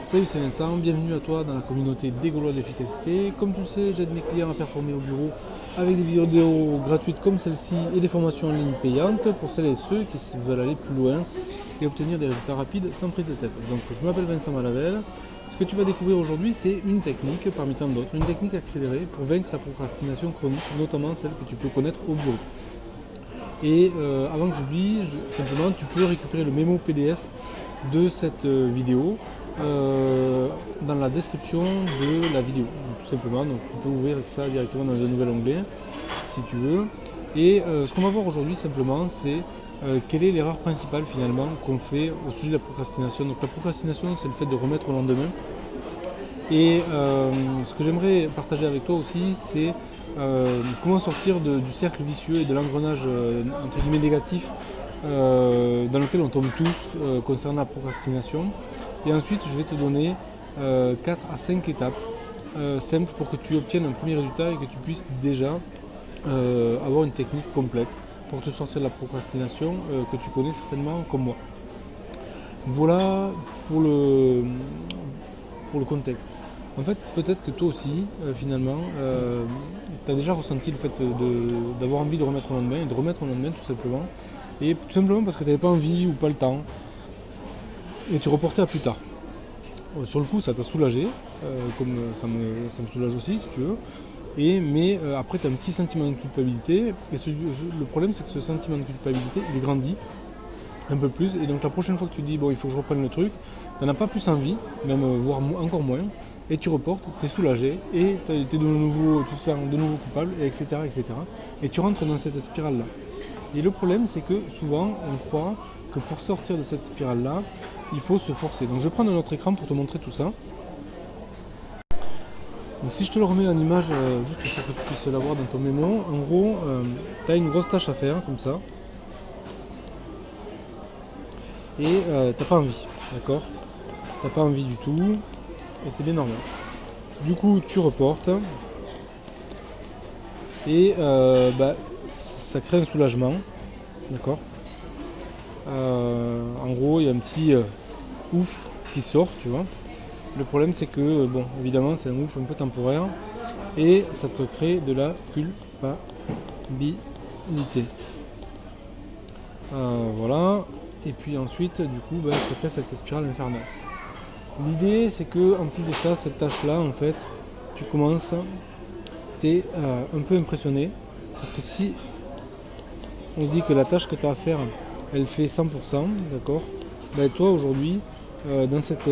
Salut, c'est Vincent, bienvenue à toi dans la communauté des Gaulois de l'efficacité. Comme tu le sais, j'aide mes clients à performer au bureau avec des vidéos gratuites comme celle-ci et des formations en ligne payantes pour celles et ceux qui veulent aller plus loin et obtenir des résultats rapides sans prise de tête. Donc je m'appelle Vincent Malavel. Ce que tu vas découvrir aujourd'hui, c'est une technique parmi tant d'autres, une technique accélérée pour vaincre la procrastination chronique, notamment celle que tu peux connaître au bureau. Et avant que j'oublie, simplement tu peux récupérer le mémo PDF de cette vidéo dans la description de la vidéo, donc, tout simplement. Donc tu peux ouvrir ça directement dans un nouvel onglet si tu veux. Et ce qu'on va voir aujourd'hui simplement, c'est quelle est l'erreur principale finalement qu'on fait au sujet de la procrastination. Donc la procrastination, c'est le fait de remettre au lendemain. Et ce que j'aimerais partager avec toi aussi, c'est comment sortir du cercle vicieux et de l'engrenage entre guillemets négatif dans lequel on tombe tous concernant la procrastination. Et ensuite, je vais te donner 4 à 5 étapes simples pour que tu obtiennes un premier résultat et que tu puisses déjà avoir une technique complète pour te sortir de la procrastination que tu connais certainement comme moi. Voilà pour le contexte. En fait, peut-être que toi aussi, finalement, tu as déjà ressenti le fait d'avoir envie de remettre au lendemain, et de remettre au lendemain tout simplement. Et tout simplement parce que tu n'avais pas envie ou pas le temps. Et tu reportais à plus tard. Sur le coup, ça t'a soulagé, comme ça me soulage aussi, si tu veux. Mais après, tu as un petit sentiment de culpabilité. Et le problème, c'est que ce sentiment de culpabilité, il grandit un peu plus. Et donc, la prochaine fois que tu dis, bon, il faut que je reprenne le truc, tu n'en as pas plus envie, même voire encore moins. Et tu reportes, tu es soulagé, et tu te sens de nouveau coupable, etc., etc. Et tu rentres dans cette spirale-là. Et le problème, c'est que souvent, on croit que pour sortir de cette spirale-là, il faut se forcer. Donc je vais prendre un autre écran pour te montrer tout ça. Donc si je te le remets en image, juste pour que tu puisses la voir dans ton mémo, en gros, tu as une grosse tâche à faire, comme ça. Et t'as pas envie, d'accord? T'as pas envie du tout, et c'est bien normal. Du coup, tu reportes, et ça crée un soulagement, d'accord? En gros, il y a un petit ouf qui sort, tu vois. Le problème, c'est que, bon, évidemment, c'est un ouf un peu temporaire et ça te crée de la culpabilité. Voilà. Et puis ensuite, du coup, ça crée cette spirale infernale. L'idée, c'est que, en plus de ça, cette tâche-là, en fait, tu commences, t'es un peu impressionné parce que si on se dit que la tâche que tu as à faire, elle fait 100%, d'accord, toi aujourd'hui, dans cette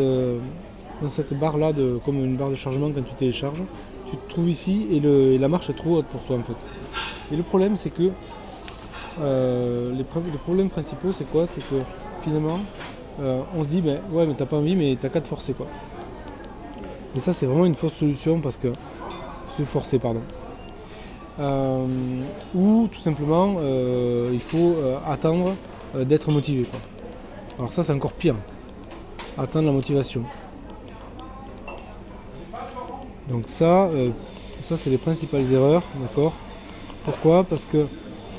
barre là, comme une barre de chargement quand tu télécharges, tu te trouves ici et la marche est trop haute pour toi en fait. Et le problème c'est que les problèmes principaux c'est quoi? C'est que finalement on se dit ouais mais t'as pas envie mais t'as qu'à te forcer quoi. Et ça c'est vraiment une fausse solution parce que se forcer pardon. Ou tout simplement il faut attendre d'être motivé quoi. Alors ça c'est encore pire, atteindre la motivation. Donc ça c'est les principales erreurs, d'accord? Pourquoi? Parce que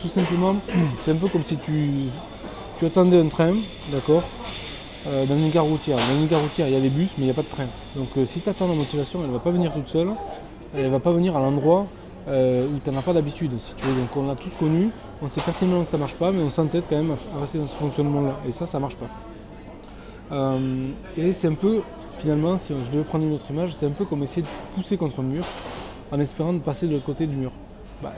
tout simplement c'est un peu comme si tu attendais un train, d'accord, dans une gare routière. Dans une gare routière il y a des bus mais il n'y a pas de train. Donc si tu attends la motivation, elle ne va pas venir toute seule, elle ne va pas venir à l'endroit où tu n'en as pas d'habitude, si tu veux. Donc on l'a tous connu, on sait pertinemment que ça ne marche pas, mais on s'entête quand même à rester dans ce fonctionnement-là. Et ça ne marche pas. Et c'est un peu, finalement, si je devais prendre une autre image, c'est un peu comme essayer de pousser contre un mur en espérant de passer de l'autre côté du mur.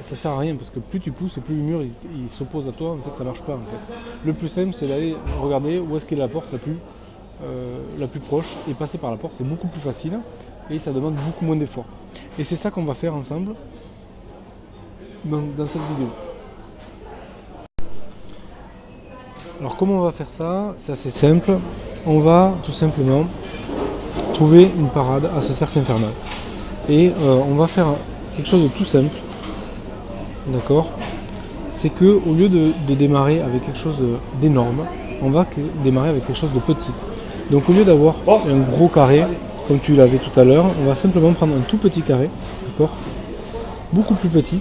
Ça sert à rien parce que plus tu pousses et plus le mur il s'oppose à toi, en fait ça marche pas en fait. Le plus simple c'est d'aller regarder où est-ce qu'est la porte la plus proche et passer par la porte, c'est beaucoup plus facile et ça demande beaucoup moins d'efforts. Et c'est ça qu'on va faire ensemble dans cette vidéo. Alors comment on va faire ça? C'est assez simple. On va tout simplement trouver une parade à ce cercle infernal. Et on va faire quelque chose de tout simple. D'accord? C'est que au lieu de démarrer avec quelque chose d'énorme, on va démarrer avec quelque chose de petit. Donc au lieu d'avoir un gros carré, comme tu l'avais tout à l'heure, on va simplement prendre un tout petit carré, d'accord? Beaucoup plus petit.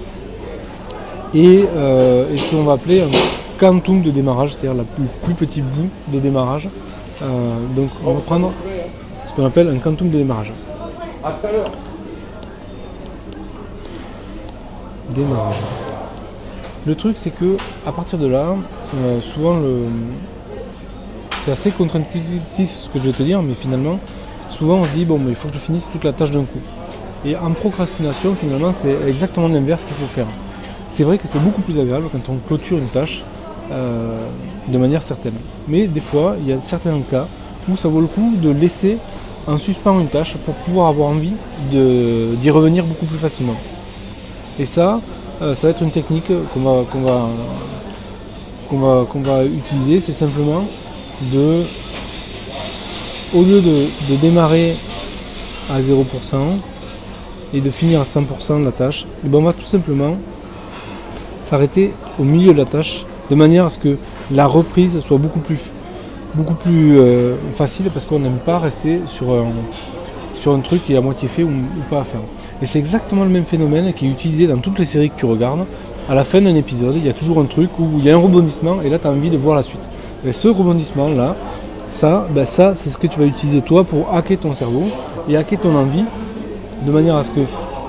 Et ce qu'on va appeler un quantum de démarrage, c'est-à-dire le plus petit bout de démarrage. Donc on va prendre ce qu'on appelle un quantum de démarrage. Démarrage. Le truc c'est que à partir de là, souvent c'est assez contre-intuitif ce que je vais te dire, mais finalement, souvent on se dit bon mais il faut que je finisse toute la tâche d'un coup. Et en procrastination, finalement, c'est exactement l'inverse qu'il faut faire. C'est vrai que c'est beaucoup plus agréable quand on clôture une tâche de manière certaine. Mais des fois, il y a certains cas où ça vaut le coup de laisser en suspens une tâche pour pouvoir avoir envie d'y revenir beaucoup plus facilement. Et ça, ça va être une technique qu'on va utiliser. C'est simplement au lieu de démarrer à 0% et de finir à 100% de la tâche, et ben on va tout simplement s'arrêter au milieu de la tâche de manière à ce que la reprise soit beaucoup plus facile, parce qu'on n'aime pas rester sur un truc qui est à moitié fait ou pas à faire. Et c'est exactement le même phénomène qui est utilisé dans toutes les séries que tu regardes. À la fin d'un épisode, il y a toujours un truc où il y a un rebondissement et là tu as envie de voir la suite. Et ce rebondissement là, ça c'est ce que tu vas utiliser toi pour hacker ton cerveau et hacker ton envie, de manière à ce que,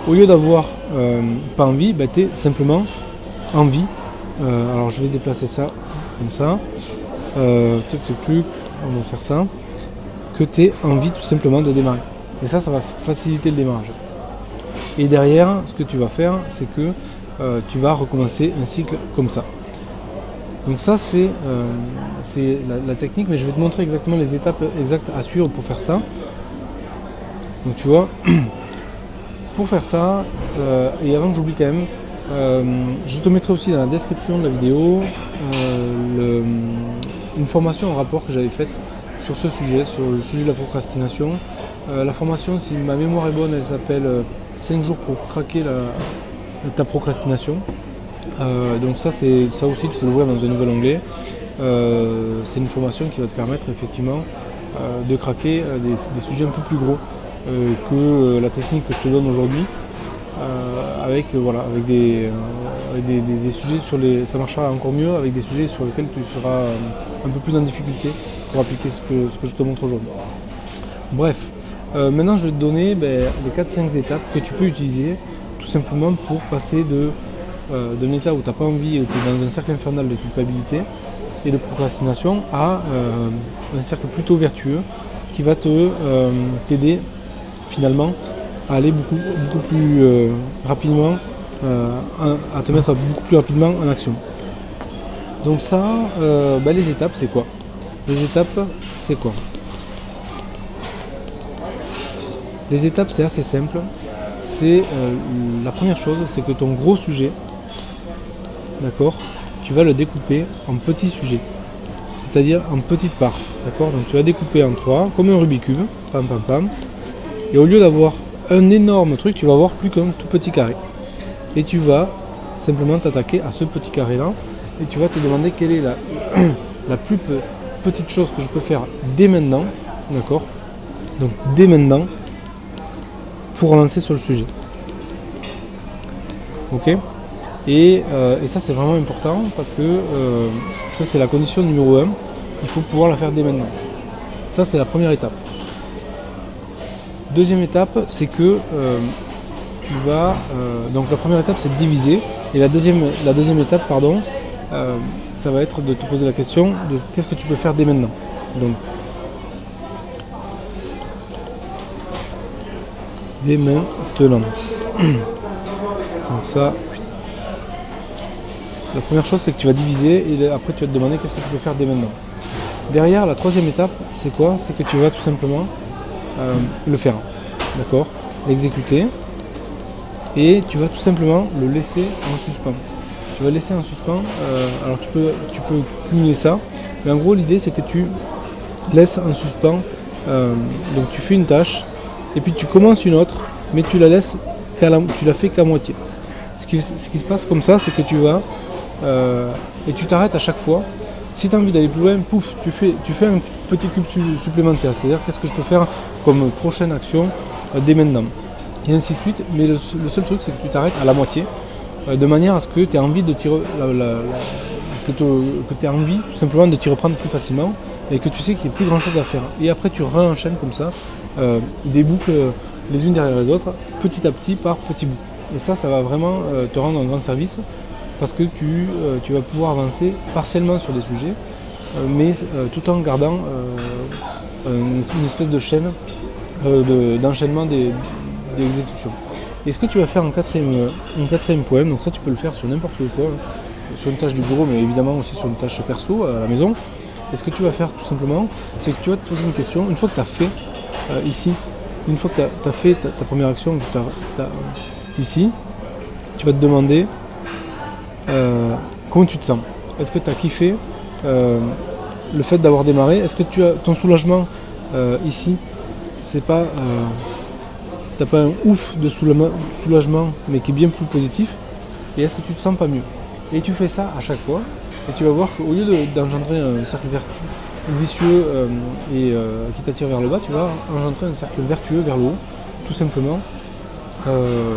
au lieu d'avoir pas envie, tu aies simplement envie. Alors je vais déplacer ça comme ça. On va faire ça. Que tu aies envie tout simplement de démarrer. Et ça va faciliter le démarrage. Et derrière, ce que tu vas faire, c'est que tu vas recommencer un cycle comme ça. Donc ça, c'est la technique, mais je vais te montrer exactement les étapes exactes à suivre pour faire ça. Donc tu vois, pour faire ça, et avant que j'oublie quand même, je te mettrai aussi dans la description de la vidéo une formation en rapport que j'avais faite sur ce sujet, sur le sujet de la procrastination. La formation, si ma mémoire est bonne, elle s'appelle 5 jours pour craquer ta procrastination. Donc ça aussi tu peux l'ouvrir dans un nouvel onglet. C'est une formation qui va te permettre effectivement de craquer des sujets un peu plus gros que la technique que je te donne aujourd'hui, avec des sujets ça marchera encore mieux avec des sujets sur lesquels tu seras un peu plus en difficulté pour appliquer ce que je te montre aujourd'hui. Bref, maintenant je vais te donner les 4-5 étapes que tu peux utiliser tout simplement pour passer d'un état où tu n'as pas envie, tu es dans un cercle infernal de culpabilité et de procrastination, à un cercle plutôt vertueux qui va t'aider finalement à aller beaucoup plus rapidement, à te mettre beaucoup plus rapidement en action. Donc ça, les étapes c'est quoi? Les étapes c'est quoi? Les étapes c'est assez simple. C'est la première chose, c'est que ton gros sujet, d'accord, tu vas le découper en petits sujets, c'est-à-dire en petites parts, d'accord. Donc tu vas découper en 3, comme un Rubik's Cube, pam pam pam, et au lieu d'avoir un énorme truc, tu vas avoir plus qu'un tout petit carré. Et tu vas simplement t'attaquer à ce petit carré-là, et tu vas te demander quelle est la plus petite chose que je peux faire dès maintenant, d'accord. Donc dès maintenant, pour avancer sur le sujet. Ok. Et ça c'est vraiment important parce que ça c'est la condition numéro 1. Il faut pouvoir la faire dès maintenant. Ça c'est la première étape. Deuxième étape, c'est que donc la première étape c'est de diviser, et la deuxième étape ça va être de te poser la question de qu'est-ce que tu peux faire dès maintenant. Donc dès maintenant. Donc ça, la première chose c'est que tu vas diviser, et après tu vas te demander qu'est-ce que tu peux faire dès maintenant. Derrière, la troisième étape c'est quoi? C'est que tu vas tout simplement le faire, d'accord, l'exécuter, et tu vas tout simplement le laisser en suspens. Tu vas laisser en suspens, alors tu peux cumuler ça, mais en gros l'idée c'est que tu laisses en suspens, donc tu fais une tâche, et puis tu commences une autre, mais tu la fais qu'à moitié. Ce qui se passe comme ça, c'est que tu vas et tu t'arrêtes à chaque fois. Si tu as envie d'aller plus loin, pouf, tu fais un petit cube supplémentaire, c'est-à-dire qu'est-ce que je peux faire comme prochaine action dès maintenant, et ainsi de suite. Mais le seul truc, c'est que tu t'arrêtes à la moitié, de manière à ce que tu aies envie de t'y tout simplement de t'y reprendre plus facilement, et que tu sais qu'il n'y a plus grand chose à faire. Et après tu réenchaînes comme ça, des boucles les unes derrière les autres, petit à petit par petits bouts. Et ça va vraiment te rendre un grand service parce que tu vas pouvoir avancer partiellement sur des sujets, mais tout en gardant une espèce de chaîne d'enchaînement des exécutions. Et ce que tu vas faire en quatrième point, donc ça tu peux le faire sur n'importe quoi, sur une tâche du bureau, mais évidemment aussi sur une tâche perso à la maison. Et ce que tu vas faire tout simplement, c'est que tu vas te poser une question, une fois que tu as fait ici, une fois que tu as fait ta première action ici, tu vas te demander comment tu te sens. Est-ce que tu as kiffé le fait d'avoir démarré? Est-ce que tu as ton soulagement ici, c'est pas t'as pas un ouf de soulagement mais qui est bien plus positif? Et est-ce que tu te sens pas mieux? Et tu fais ça à chaque fois et tu vas voir qu'au lieu d'engendrer un cercle vicieux qui t'attire vers le bas, tu vas engendrer un cercle vertueux vers le haut, tout simplement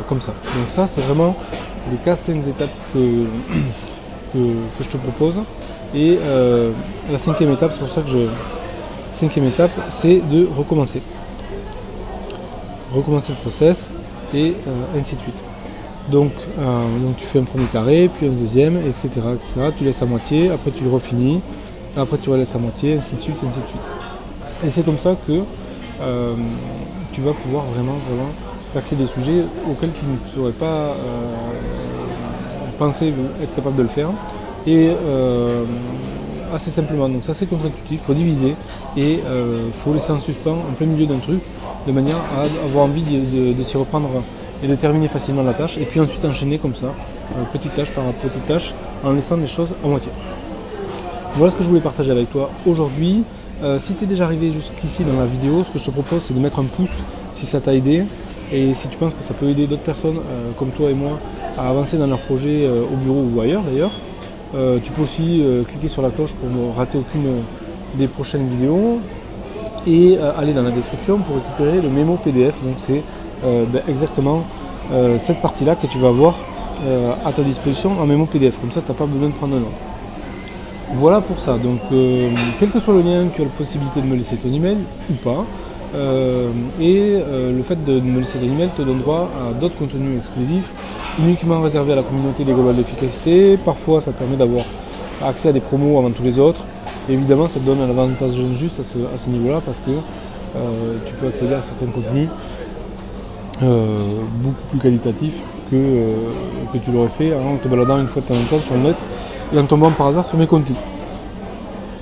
comme ça. Donc ça c'est vraiment les 4-5 étapes que je te propose. Et la cinquième étape, c'est pour ça que cinquième étape, c'est de recommencer le process et ainsi de suite. Donc tu fais un premier carré, puis un deuxième, etc., etc. Tu laisses à moitié, après tu le refinis, après tu relaisses à moitié, ainsi de suite, ainsi de suite. Et c'est comme ça que tu vas pouvoir vraiment tacler des sujets auxquels tu ne saurais pas penser être capable de le faire. Et assez simplement, donc ça c'est contre-intuitif, il faut diviser et il faut laisser en suspens en plein milieu d'un truc de manière à avoir envie de s'y reprendre et de terminer facilement la tâche et puis ensuite enchaîner comme ça, petite tâche par petite tâche, en laissant les choses à moitié. Voilà ce que je voulais partager avec toi aujourd'hui. Si tu es déjà arrivé jusqu'ici dans la vidéo, ce que je te propose c'est de mettre un pouce si ça t'a aidé et si tu penses que ça peut aider d'autres personnes comme toi et moi à avancer dans leur projet au bureau ou ailleurs d'ailleurs. Tu peux aussi cliquer sur la cloche pour ne rater aucune des prochaines vidéos et aller dans la description pour récupérer le mémo PDF. Donc c'est exactement cette partie-là que tu vas avoir à ta disposition en mémo PDF. Comme ça, tu n'as pas besoin de prendre un nom. Voilà pour ça. Donc quel que soit le lien, tu as la possibilité de me laisser ton email ou pas. Le fait de me laisser ton email te donne droit à d'autres contenus exclusifs uniquement réservés à la communauté des Gaulois de l'efficacité. Parfois ça te permet d'avoir accès à des promos avant tous les autres. Et évidemment ça te donne un avantage juste à ce niveau là parce que tu peux accéder à certains contenus beaucoup plus qualitatifs que tu l'aurais fait en te baladant une fois de temps en temps sur le net et en tombant par hasard sur mes contenus.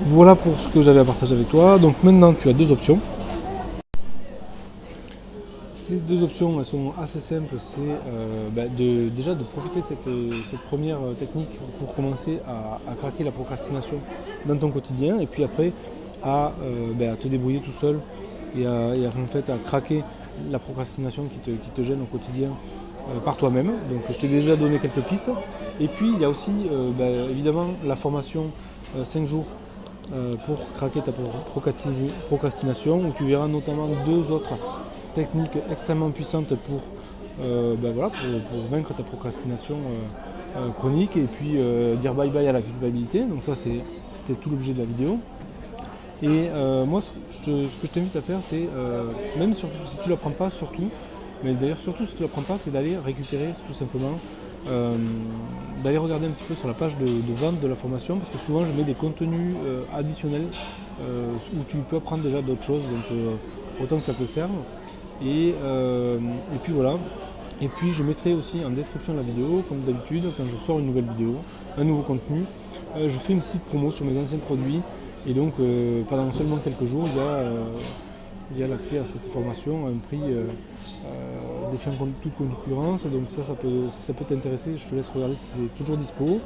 Voilà pour ce que j'avais à partager avec toi. Donc maintenant tu as deux options. Ces deux options elles sont assez simples, c'est déjà de profiter de cette première technique pour commencer à craquer la procrastination dans ton quotidien et puis après à te débrouiller tout seul et à craquer la procrastination qui te gêne au quotidien par toi-même. Donc je t'ai déjà donné quelques pistes et puis il y a aussi évidemment la formation 5 jours pour craquer ta procrastination où tu verras notamment deux autres technique extrêmement puissante pour vaincre ta procrastination chronique et puis dire bye bye à la culpabilité. Donc ça c'était tout l'objet de la vidéo. Et moi ce que je t'invite à faire c'est, même surtout si tu ne l'apprends pas mais d'ailleurs surtout si tu ne l'apprends pas, c'est d'aller récupérer tout simplement, d'aller regarder un petit peu sur la page de vente de la formation parce que souvent je mets des contenus additionnels où tu peux apprendre déjà d'autres choses, donc autant que ça te serve. Et puis voilà. Et puis je mettrai aussi en description de la vidéo, comme d'habitude, quand je sors une nouvelle vidéo, un nouveau contenu, je fais une petite promo sur mes anciens produits. Et donc pendant seulement quelques jours, il y a l'accès à cette formation à un prix défiant toute concurrence. Donc ça peut t'intéresser, je te laisse regarder si c'est toujours dispo.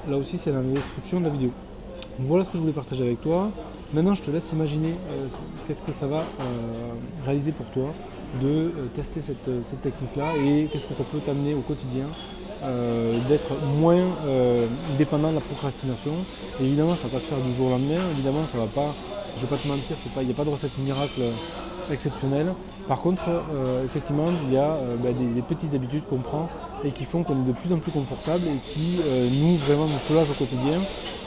Là aussi c'est dans la description de la vidéo. Voilà ce que je voulais partager avec toi. Maintenant, je te laisse imaginer qu'est-ce que ça va réaliser pour toi de tester cette technique-là et qu'est-ce que ça peut t'amener au quotidien d'être moins dépendant de la procrastination. Et évidemment, ça ne va pas se faire du jour au lendemain. Évidemment, ça va pas. Je ne vais pas te mentir, il n'y a pas de recette miracle exceptionnelle. Par contre, effectivement, il y a des petites habitudes qu'on prend et qui font qu'on est de plus en plus confortable et qui nous soulagent au quotidien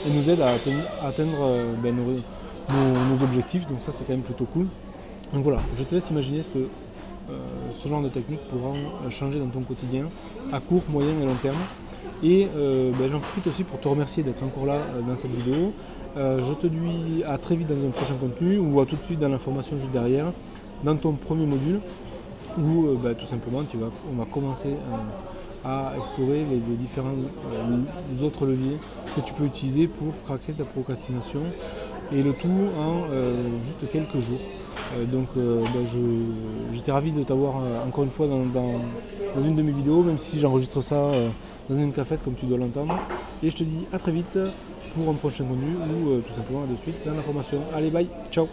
et nous aident à atteindre nos objectifs. Donc ça c'est quand même plutôt cool. Donc voilà, je te laisse imaginer ce que ce genre de technique pourra changer dans ton quotidien à court, moyen et long terme. Et j'en profite aussi pour te remercier d'être encore là dans cette vidéo. Je te dis à très vite dans un prochain contenu ou à tout de suite dans l'information juste derrière, dans ton premier module où tout simplement on va commencer à explorer les différents autres leviers que tu peux utiliser pour craquer ta procrastination et le tout en juste quelques jours. J'étais ravi de t'avoir encore une fois dans une de mes vidéos, même si j'enregistre ça dans une cafette comme tu dois l'entendre. Et je te dis à très vite pour un prochain contenu ou tout simplement à de suite dans la formation. Allez, bye, ciao.